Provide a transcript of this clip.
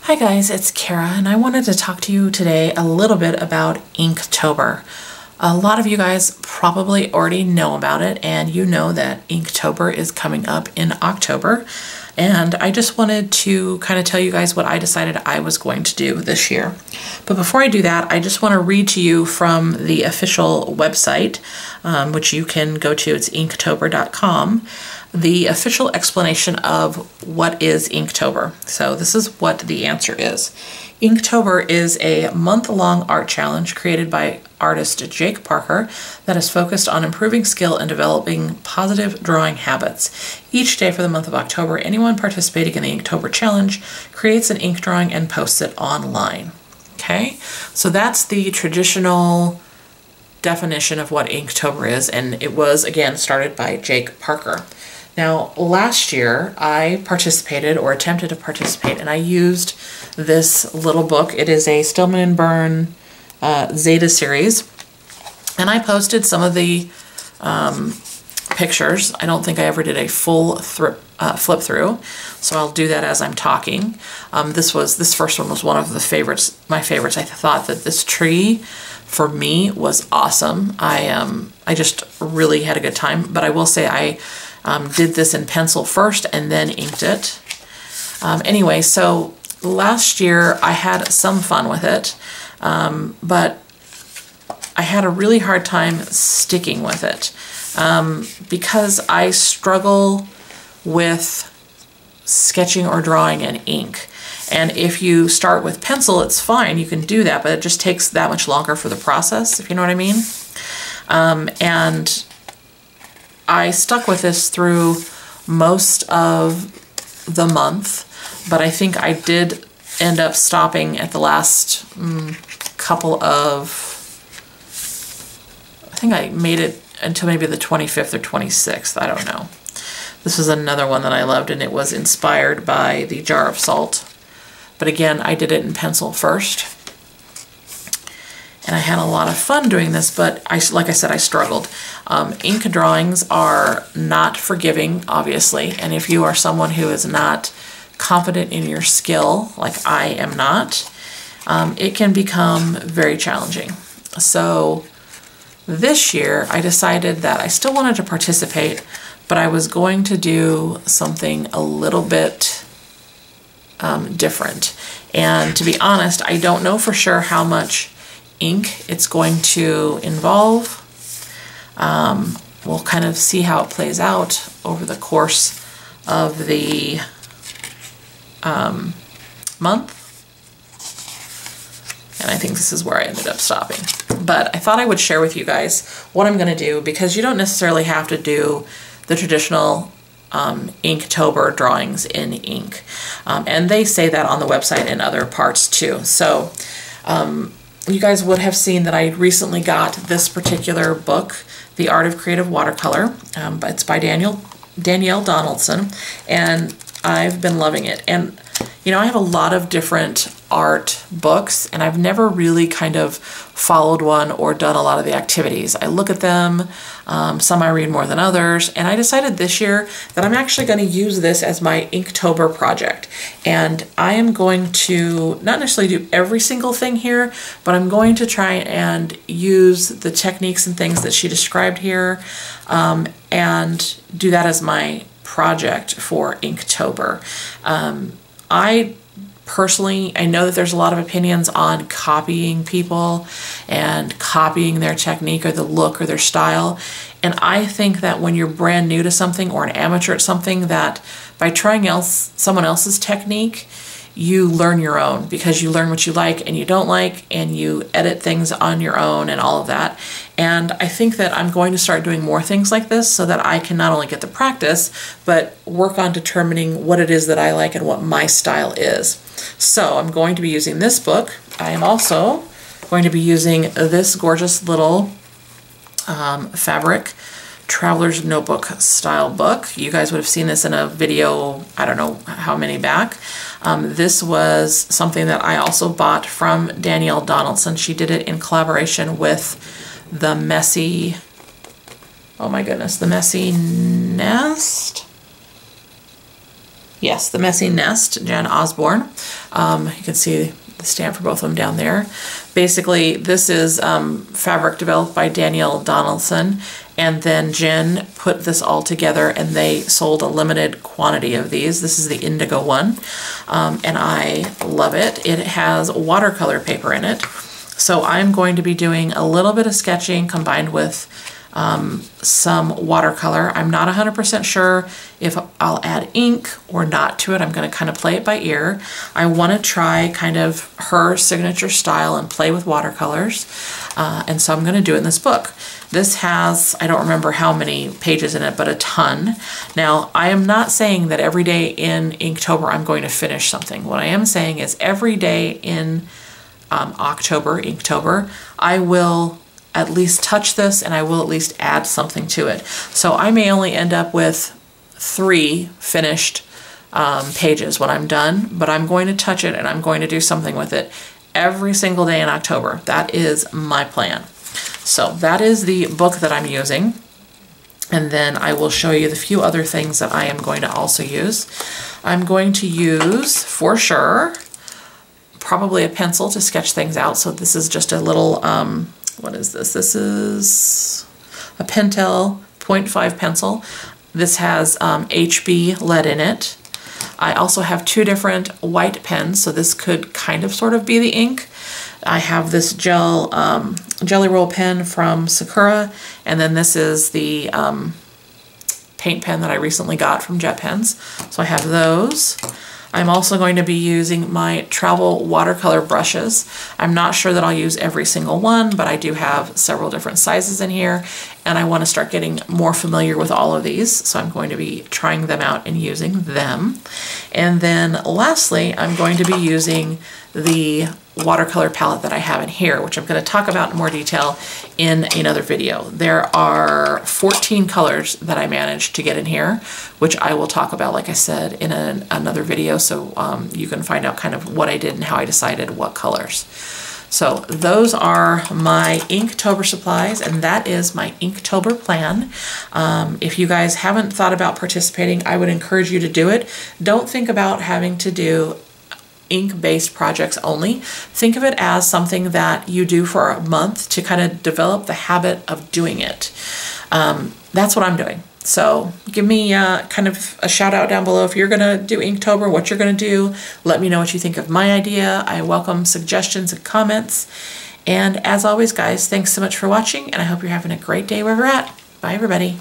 Hi guys, it's Kara and I wanted to talk to you today a little bit about Inktober. A lot of you guys probably already know about it, and you know that Inktober is coming up in October, and I just wanted to kind of tell you guys what I decided I was going to do this year. But before I do that, I just want to read to you from the official website, which you can go to. It's inktober.com. The official explanation of what is Inktober. So this is what the answer is. Inktober is a month-long art challenge created by artist Jake Parker that is focused on improving skill and developing positive drawing habits. Each day for the month of October, anyone participating in the Inktober challenge creates an ink drawing and posts it online. Okay, so that's the traditional definition of what Inktober is, and it was, again, started by Jake Parker. Now, last year, I participated or attempted to participate, and I used this little book. It is a Stillman & Byrne Zeta series, and I posted some of the pictures. I don't think I ever did a full flip through, so I'll do that as I'm talking. This first one was one of my favorites. I thought that this tree, for me, was awesome. I just really had a good time, but I will say I did this in pencil first and then inked it. Anyway, so last year I had some fun with it, but I had a really hard time sticking with it because I struggle with sketching or drawing in ink. And if you start with pencil, it's fine, you can do that, but it just takes that much longer for the process, if you know what I mean. And I stuck with this through most of the month, but I think I did end up stopping at the last couple of, I think I made it until maybe the 25th or 26th, I don't know. This was another one that I loved, and it was inspired by the jar of salt. But again, I did it in pencil first. And I had a lot of fun doing this, but like I said, I struggled. Ink drawings are not forgiving, obviously, and if you are someone who is not confident in your skill, like I am not, it can become very challenging. So this year, I decided that I still wanted to participate, but I was going to do something a little bit different. And to be honest, I don't know for sure how much ink it's going to involve. We'll kind of see how it plays out over the course of the month. And I think this is where I ended up stopping. But I thought I would share with you guys what I'm going to do, because you don't necessarily have to do the traditional Inktober drawings in ink. And they say that on the website and other parts too. So you guys would have seen that I recently got this particular book, The Art of Creative Watercolor. But it's by Danielle Donaldson, and I've been loving it. And you know, I have a lot of different art books, and I've never really kind of followed one or done a lot of the activities. I look at them, some I read more than others, and I decided this year that I'm actually going to use this as my Inktober project. And I am going to not necessarily do every single thing here, but I'm going to try and use the techniques and things that she described here, and do that as my project for Inktober. I personally, I know that there's a lot of opinions on copying people and copying their technique or the look or their style. And I think that when you're brand new to something or an amateur at something, that by trying someone else's technique, you learn your own, because you learn what you like and you don't like, and you edit things on your own and all of that. And I think that I'm going to start doing more things like this so that I can not only get the practice, but work on determining what it is that I like and what my style is. So I'm going to be using this book. I am also going to be using this gorgeous little fabric traveler's notebook style book. You guys would have seen this in a video, I don't know how many back. This was something that I also bought from Danielle Donaldson. She did it in collaboration with the Messy, oh my goodness, the Messy Nest. Yes, The Messy Nest, Jen Osborne. You can see the stamp for both of them down there. Basically, this is fabric developed by Danielle Donaldson, and then Jen put this all together and they sold a limited quantity of these. This is the indigo one, and I love it. It has watercolor paper in it. So I'm going to be doing a little bit of sketching combined with some watercolor. I'm not 100% sure if I'll add ink or not to it. I'm going to kind of play it by ear. I want to try kind of her signature style and play with watercolors. And so I'm going to do it in this book. This has, I don't remember how many pages in it, but a ton. Now, I am not saying that every day in Inktober I'm going to finish something. What I am saying is every day in Inktober, I will at least touch this and I will at least add something to it. So I may only end up with 3 finished pages when I'm done, but I'm going to touch it and I'm going to do something with it every single day in October. That is my plan. So that is the book that I'm using. And then I will show you the few other things that I am going to also use. I'm going to use, for sure, probably a pencil to sketch things out. So this is just a little, what is this? This is a Pentel 0.5 pencil. This has HB lead in it. I also have 2 different white pens, so this could kind of sort of be the ink. I have this Jelly Roll pen from Sakura, and then this is the paint pen that I recently got from Jet Pens. So I have those. I'm also going to be using my travel watercolor brushes. I'm not sure that I'll use every single one, but I do have several different sizes in here, and I want to start getting more familiar with all of these, so I'm going to be trying them out and using them. And then lastly, I'm going to be using the watercolor palette that I have in here, which I'm going to talk about in more detail in another video. There are 14 colors that I managed to get in here, which I will talk about, like I said, in another video, so you can find out kind of what I did and how I decided what colors. So those are my Inktober supplies, and that is my Inktober plan. If you guys haven't thought about participating, I would encourage you to do it. Don't think about having to do ink-based projects only. Think of it as something that you do for a month to kind of develop the habit of doing it. That's what I'm doing. So give me kind of a shout out down below if you're gonna do Inktober, what you're gonna do. Let me know what you think of my idea. I welcome suggestions and comments. And as always, guys, thanks so much for watching, and I hope you're having a great day wherever you're at. Bye, everybody.